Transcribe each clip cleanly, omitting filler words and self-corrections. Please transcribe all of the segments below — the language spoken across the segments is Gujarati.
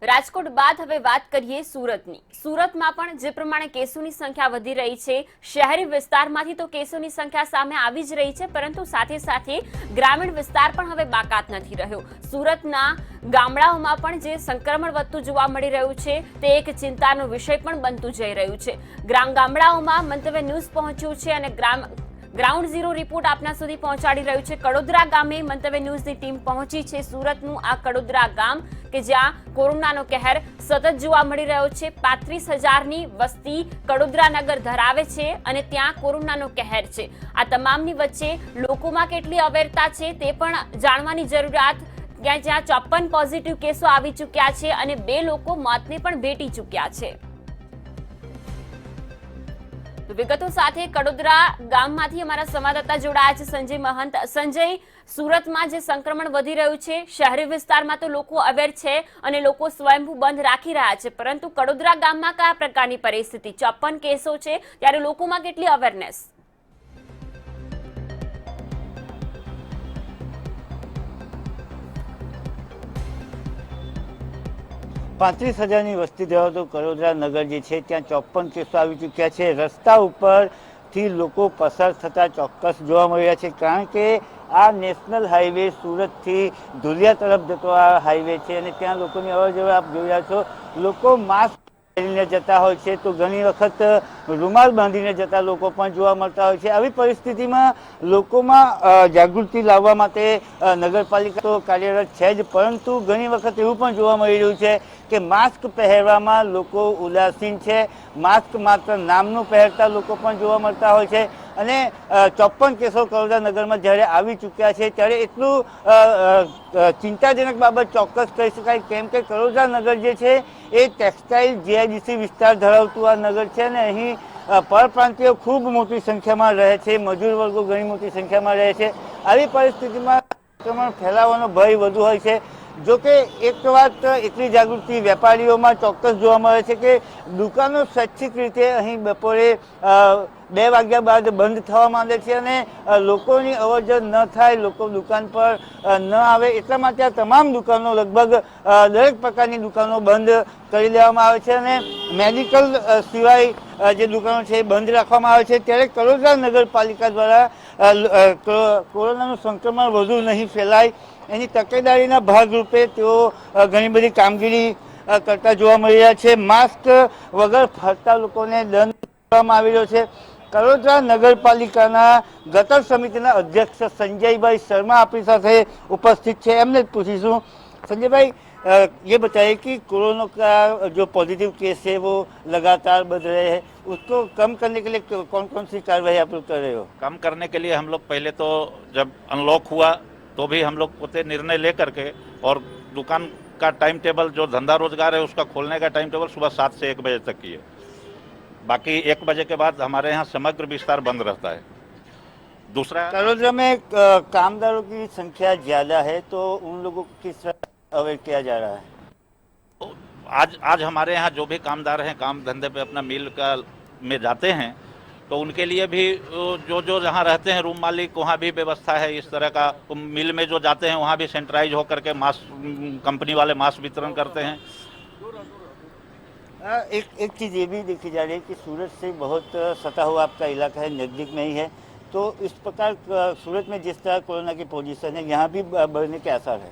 રાજકોટ બાદ હવે વાત કરીએ સુરતની। સુરતમાં પણ જે પ્રમાણે કેસોની સંખ્યા વધી રહી છે, શહેરી વિસ્તારમાંથી તો કેસોની સંખ્યા સામે આવી જ રહી છે, પરંતુ સાથે સાથે ગ્રામીણ વિસ્તાર પણ હવે બાકાત નથી રહ્યો। સુરતના ગામડાઓમાં પણ જે સંક્રમણ વધતું જોવા મળી રહ્યું છે તે એક ચિંતાનો વિષય પણ બનતું જઈ રહ્યું છે। ગામડાઓમાં મંતવ્ય ન્યૂઝ પહોંચ્યું છે અને ગ્રાઉન્ડ ઝીરો રિપોર્ટ આપના સુધી પહોંચાડી રહ્યું છે। કડોદરા ગામે મંતવ્ય ન્યૂઝની ટીમ પહોંચી છે। સુરતનું આ કડોદરા ગામ કે જ્યાં કોરોનાનો કહેર સતત જોવા મળી રહ્યો છે। 35,000ની વસ્તી કડોદરા નગર ધરાવે છે અને ત્યાં કોરોનાનો કહેર છે। આ તમામની વચ્ચે લોકોમાં કેટલી અવેરતા છે તે પણ જાણવાની જરૂરિયાત, જ્યાં 54 પોઝિટિવ કેસો આવી ચૂક્યા છે અને 2 લોકો મોતને પણ ભેટી ચૂક્યા છે। વિગતો સાથે કડોદરા ગામમાંથી અમારા સંવાદદાતા જોડાયા છે સંજય મહંત। સંજય, સુરતમાં જે સંક્રમણ વધી રહ્યું છે, શહેરી વિસ્તારમાં તો લોકો અવેર છે અને લોકો સ્વયંભૂ બંધ રાખી રહ્યા છે, પરંતુ કડોદરા ગામમાં કયા પ્રકારની પરિસ્થિતિ? 54 કેસો છે ત્યારે લોકોમાં કેટલી અવેરનેસ? 35,000ની વસ્તી ધરાવતો કડોદરા નગર જે છે ત્યાં 54 કેસો આવી ચૂક્યા છે। રસ્તા ઉપરથી લોકો પસાર થતા ચોક્કસ જોવા મળી રહ્યા છે, કારણ કે આ નેશનલ હાઈવે સુરતથી ધુલિયા તરફ જતો આ હાઈવે છે અને ત્યાં લોકોની અવરજવર આપ જોઈ રહ્યા છો। લોકો માસ્ક પહેરીને જતા હોય છે તો ઘણી વખત રૂમાલ બાંધીને જતા લોકો પણ જોવા મળતા હોય છે। આવી પરિસ્થિતિમાં લોકોમાં જાગૃતિ લાવવા માટે નગરપાલિકા તો કાર્યરત છે જ, પરંતુ ઘણી વખત એવું પણ જોવા મળી રહ્યું છે કે માસ્ક પહેરવામાં લોકો ઉદાસીન છે। માસ્ક માત્ર નામનું પહેરતા લોકો પણ જોવા મળતા હોય છે અને 54 કેસો કડોદરા નગરમાં જ્યારે આવી ચૂક્યા છે ત્યારે એટલું ચિંતાજનક બાબત ચોક્કસ કહી શકાય, કેમ કે કડોદરા નગર જે છે એ ટેક્સટાઇલ જીઆઈડીસી વિસ્તાર ધરાવતું આ નગર છે અને અહીં પરપ્રાંતિયો ખૂબ મોટી સંખ્યામાં રહે છે, મજૂર વર્ગો ઘણી મોટી સંખ્યામાં રહે છે। આવી પરિસ્થિતિમાં સંક્રમણ ફેલાવાનો ભય વધુ હોય છે। જોકે એક વાત એટલી જાગૃતિ વેપારીઓમાં ચોક્કસ જોવા મળે છે કે દુકાનો સ્વૈચ્છિક રીતે અહીં બપોરે 2 વાગ્યા બાદ બંધ થવા માંડે છે અને લોકોની અવરજવર ન થાય, લોકો દુકાન પર ન આવે એટલા માટે આ તમામ દુકાનો લગભગ દરેક પ્રકારની દુકાનો બંધ કરી દેવામાં આવે છે અને મેડિકલ સિવાય જે દુકાનો છે એ બંધ રાખવામાં આવે છે। ત્યારે કડોદરા નગરપાલિકા દ્વારા કોરોનાનું સંક્રમણ વધુ નહીં ફેલાય એની તકેદારીના ભાગરૂપે તેઓ ઘણી બધી કામગીરી કરતા જોવા મળી રહ્યા છે। માસ્ક વગર ફરતા લોકોને દંડ કરવામાં આવી રહ્યો છે। કડોદરા નગરપાલિકાના ગટર સમિતિના અધ્યક્ષ સંજયભાઈ શર્મા આપણી સાથે ઉપस्थित છે, એમને જ પૂછીશું। संजय ये बताइए कि कोरोना का जो पॉजिटिव केस है वो लगातार बढ़ रहे हैं, उसको कम करने के लिए कौन कौन सी कार्रवाई आप लोग कर रहे हो? कम करने के लिए हम लोग पहले तो जब अनलॉक हुआ तो भी हम लोग पोते निर्णय ले करके और दुकान का टाइम टेबल जो धंधा रोजगार है उसका खोलने का टाइम टेबल सुबह 7 से 1 बजे तक की है। बाकी 1 बजे के बाद हमारे यहाँ समग्र विस्तार बंद रहता है। दूसरा, कड़ोदरा में कामदारों की संख्या ज्यादा है तो उन लोगों को किस तरह अवेयर किया जा रहा है? आज हमारे यहाँ जो भी कामदार हैं काम धंधे पे अपना मिल का में जाते हैं तो उनके लिए भी जो जहाँ रहते हैं रूम मालिक वहाँ भी व्यवस्था है इस तरह का। मिल में जो जाते हैं वहाँ भी सैनिटाइज होकर के मास्क कंपनी वाले मास्क वितरण करते हैं। एक चीज़ ये भी देखी जा रही है कि सूरत से बहुत सटा हुआ आपका इलाका है, नज़दीक में ही है, तो इस प्रकार सूरत में जिस तरह कोरोना की पोजीशन है यहाँ भी बढ़ने के आसार है?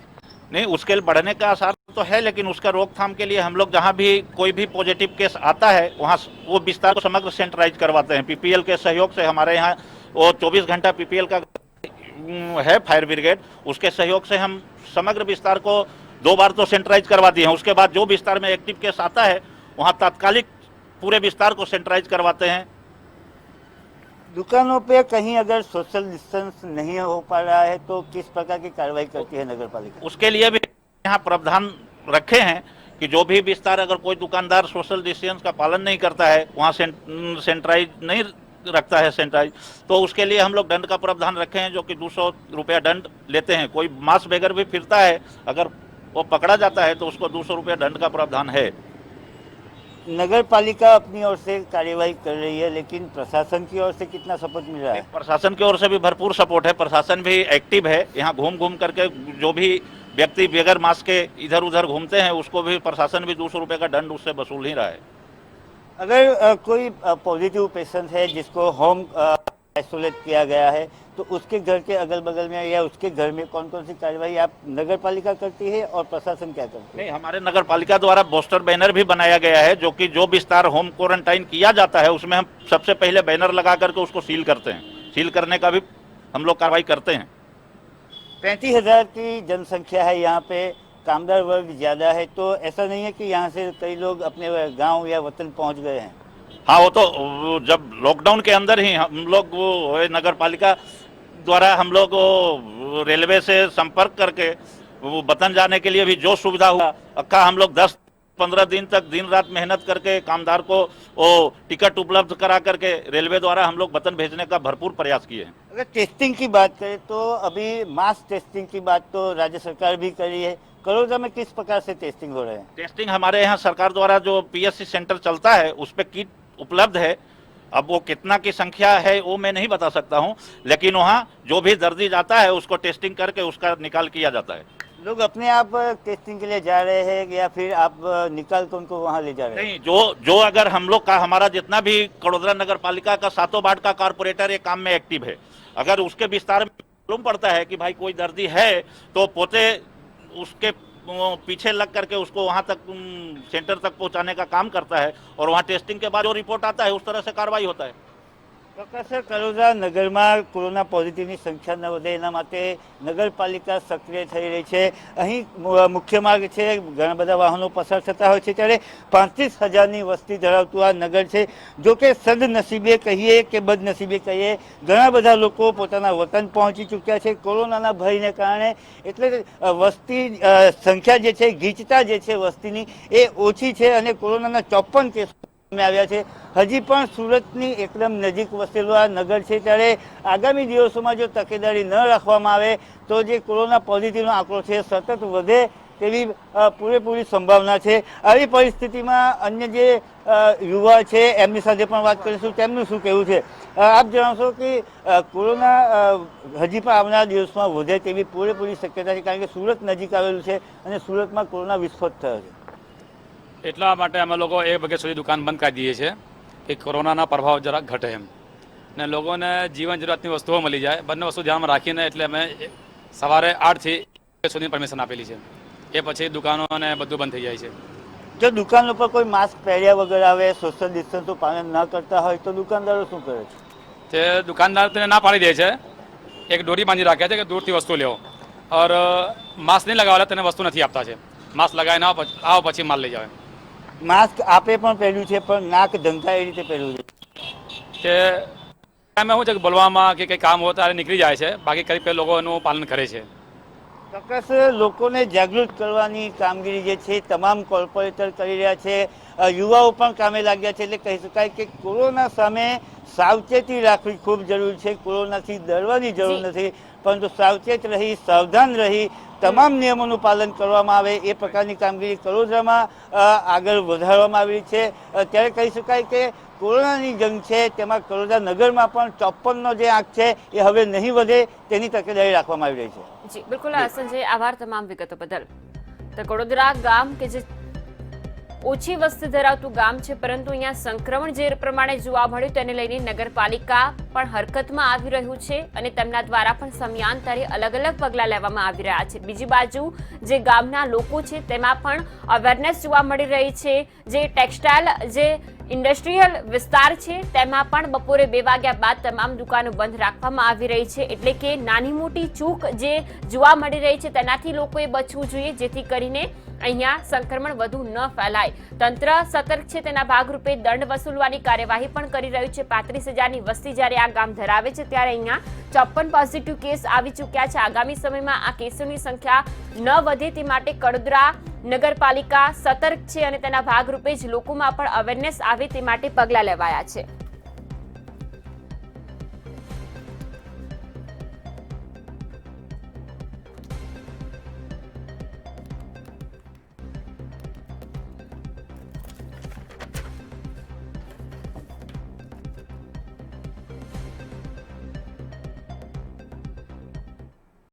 नहीं, उसके बढ़ने का आसार तो है, लेकिन उसका रोकथाम के लिए हम लोग जहाँ भी कोई भी पॉजिटिव केस आता है वहाँ वो विस्तार को समग्र सैनिटाइज करवाते हैं। पीपीएल के सहयोग से हमारे यहाँ वो 24 घंटा पीपीएल का है फायर ब्रिगेड, उसके सहयोग से हम समग्र विस्तार को 2 बार तो सैनिटाइज करवा दिए हैं। उसके बाद जो विस्तार में एक्टिव केस आता है वहाँ तात्कालिक पूरे विस्तार को सैनिटाइज करवाते हैं। दुकानों पे कहीं अगर सोशल डिस्टेंस नहीं हो पा रहा है तो किस प्रकार की कार्रवाई करती है नगर पालिका? उसके लिए भी यहाँ प्रावधान रखे हैं कि जो भी विस्तार अगर कोई दुकानदार सोशल डिस्टेंस का पालन नहीं करता है, वहाँ सैनिटाइज नहीं रखता है सैनिटाइज, तो उसके लिए हम लोग दंड का प्रावधान रखे हैं जो कि 200 रुपया दंड लेते हैं। कोई मास्क बगैर भी फिरता है, अगर वो पकड़ा जाता है तो उसको 200 रुपया दंड का प्रावधान है। नगर पालिका अपनी ओर से कार्यवाही कर रही है, लेकिन प्रशासन की ओर से कितना सपोर्ट मिल रहा है? प्रशासन की ओर से भी भरपूर सपोर्ट है, प्रशासन भी एक्टिव है। यहाँ घूम घूम करके जो भी व्यक्ति बगैर मास्क के इधर उधर घूमते हैं उसको भी प्रशासन भी 200 रुपये का दंड उससे वसूल नहीं रहा है। अगर कोई पॉजिटिव पेशेंट है जिसको होम आइसोलेट किया गया है तो उसके घर के अगल बगल में या उसके घर में कौन कौन सी कार्यवाही आप नगर पालिका करती है और प्रशासन क्या करती है? नहीं, हमारे नगर पालिका द्वारा पोस्टर बैनर भी बनाया गया है, जो कि जो विस्तार होम क्वारंटाइन किया जाता है उसमें हम सबसे पहले बैनर लगा करके उसको सील करते हैं। सील करने का भी हम लोग कार्रवाई करते हैं। 35,000 की जनसंख्या है यहाँ पे, कामदार वर्ग ज़्यादा है, तो ऐसा नहीं है कि यहाँ से कई लोग अपने गांव या वतन पहुँच गए हैं? हाँ, वो तो जब लॉकडाउन के अंदर ही हम लोग वो नगर पालिका द्वारा हम लोग वो रेलवे से संपर्क करके वो वतन जाने के लिए भी जो सुविधा हुआ अक्का हम लोग 10-15 दिन तक दिन रात मेहनत करके कामदार को वो टिकट उपलब्ध करा करके रेलवे द्वारा हम लोग वतन भेजने का भरपूर प्रयास किए हैं। अगर टेस्टिंग की बात करें तो अभी मास टेस्टिंग की बात तो राज्य सरकार भी कर रही है, करोड़ा में किस प्रकार से टेस्टिंग हो रहे हैं? टेस्टिंग हमारे यहाँ सरकार द्वारा जो पीएससी सेंटर चलता है उस पर किट उपलब्ध है। अब वो कितना की संख्या है वो मैं नहीं बता सकता हूँ, लेकिन वहाँ जो भी दर्दी जाता है उसको टेस्टिंग करके उसका निकाल किया जाता है। लोग अपने आप टेस्टिंग के लिए जा रहे हैं या फिर आप निकाल कर उनको वहाँ ले जा रहे हैं? नहीं, जो अगर हम लोग का हमारा जितना भी कड़ोदरा नगर पालिका का 7 वार्ड का कारपोरेटर ये काम में एक्टिव है, अगर उसके विस्तार में मालूम पड़ता है कि भाई कोई दर्दी है तो पोते उसके पीछे लग करके उसको वहां तक सेंटर तक पहुंचाने का काम करता है और वहां टेस्टिंग के बाद जो रिपोर्ट आता है उस तरह से कार्रवाई होता है। ચોક્કસ કડોદરા નગરમાં કોરોના પોઝિટિવની સંખ્યા ન વધે એના માટે નગરપાલિકા સક્રિય થઈ રહી છે। અહીં મુખ્ય માર્ગ છે, ઘણા બધા વાહનો પસાર થતા હોય છે, ત્યારે 35,000ની વસ્તી ધરાવતું આ નગર છે। જો કે સદનસીબે કહીએ કે બદનસીબે કહીએ, ઘણા બધા લોકો પોતાના વતન પહોંચી ચૂક્યા છે કોરોનાના ભયને કારણે। એટલે વસ્તી સંખ્યા જે છે, ગીચતા જે છે વસ્તીની એ ઓછી છે અને કોરોનાના 54 કેસ આવ્યા છે। હજી પણ સુરતની એકદમ નજીક વસેલું આ નગર છે, ત્યારે આગામી દિવસોમાં જો તકેદારી ન રાખવામાં આવે તો જે કોરોના પોઝિટિવનો આંકડો છે સતત વધે તેવી પૂરેપૂરી સંભાવના છે। આવી પરિસ્થિતિમાં અન્ય જે યુવા છે એમની સાથે પણ વાત કરીશું, તેમનું શું કહેવું છે। આપ જણાવશો કે કોરોના હજી પણ આવનારા દિવસમાં વધે તેવી પૂરેપૂરી શક્યતા છે, કારણ કે સુરત નજીક આવેલું છે અને સુરતમાં કોરોના વિસ્ફોટ થયો છે। એટલા માટે અમે લોકો 1 વાગ્યા સુધી દુકાન બંધ કરી દઈએ છીએ કે કોરોનાના પ્રભાવ જરાક ઘટે એમ ને લોકોને જીવન જરૂરિયાતની વસ્તુઓ મળી જાય। બંને વસ્તુ ધ્યાનમાં રાખીને એટલે અમે સવારે 8 થી 1 સુધી પરમિશન આપેલી છે। એ પછી દુકાનો અને બધું બંધ થઈ જાય છે। જો દુકાનો પર કોઈ માસ્ક પહેર્યા વગર આવે, સોશિયલ ડિસ્ટન્સનું પાલન ન કરતા હોય તો દુકાનદારો શું કરે છે? તે દુકાનદાર તેને ના પાડી દે છે, એક દોરી બાંધી રાખે છે કે દૂરથી વસ્તુ લેવો और માસ્ક નહીં લગાવેલા તેને વસ્તુ નથી આપતા છે। માસ્ક લગાવીને આવો પછી માલ લઈ જાવ। માસ્ક આપે પણ પહેર્યું છે પણ નાક ઢંકાય એ રીતે પહેર્યું છે કે એમાં શું છે કે બોલવામાં કે કંઈ કામ હોય ત્યારે નીકળી જાય છે, બાકી કઈ કઈ લોકો એનું પાલન કરે છે। ચોક્કસ લોકોને જાગૃત કરવાની કામગીરી જે છે તમામ કોર્પોરેટર કરી રહ્યા છે, યુવાઓ પણ કામે લાગ્યા છે। એટલે કહી શકાય કે કોરોના સામે સાવચેતી રાખવી ખૂબ જરૂરી છે। કોરોનાથી ડરવાની જરૂર નથી, પરંતુ સાવચેત રહી, સાવધાન રહી તમામ નિયમોનું પાલન કરવામાં આવે એ પ્રકારની કામગીરી કડોદરામાં આગળ વધારવામાં આવી છે। ત્યારે કહી શકાય કે કોરોનાની જંગ છે તેમાં કડોદરા નગરમાં પણ 54નો જે આંક છે એ હવે નહીં વધે તેની તકેદારી રાખવામાં આવી રહી છે। જી બિલકુલ સંજય, આભાર તમામ વિગતો બદલ। તો કડોદરા ગામ કે જે ઓછી વસ્તી ધરાવતું ગામ છે, પરંતુ અહીંયા સંક્રમણ જે પ્રમાણે જોવા મળ્યું તેને લઈને નગરપાલિકા પણ હરકતમાં આવી રહ્યું છે અને તેમના દ્વારા પણ સમયાંતરે અલગ અલગ પગલાં લેવામાં આવી રહ્યા છે। બીજી બાજુ જે ગામના લોકો છે તેમાં પણ અવેરનેસ જોવા મળી રહી છે। જે ટેક્સટાઇલ જે ઇન્ડસ્ટ્રીયલ વિસ્તાર છે તેમાં પણ બપોરે 2 વાગ્યા બાદ તમામ દુકાનો બંધ રાખવામાં આવી રહી છે। એટલે કે નાની મોટી ચૂક જે જોવા મળી રહી છે તેનાથી લોકોએ બચવું જોઈએ, જેથી કરીને અહીંયા સંક્રમણ વધુ ન ફેલાય। તંત્ર સતર્ક છે, તેના ભાગરૂપે દંડ વસૂલવાની કાર્યવાહી પણ કરી રહ્યું છે। 35,000ની વસ્તી જ્યારે આ ગામ ધરાવે છે ત્યારે અહીંયા 54 પોઝિટિવ કેસ આવી ચૂક્યા છે। આગામી સમયમાં આ કેસોની સંખ્યા ન વધે તે માટે કડોદરા નગરપાલિકા સતર્ક છે અને તેના ભાગરૂપે જ લોકોમાં પણ અવેરનેસ આવે તે માટે પગલાં લેવાયા છે।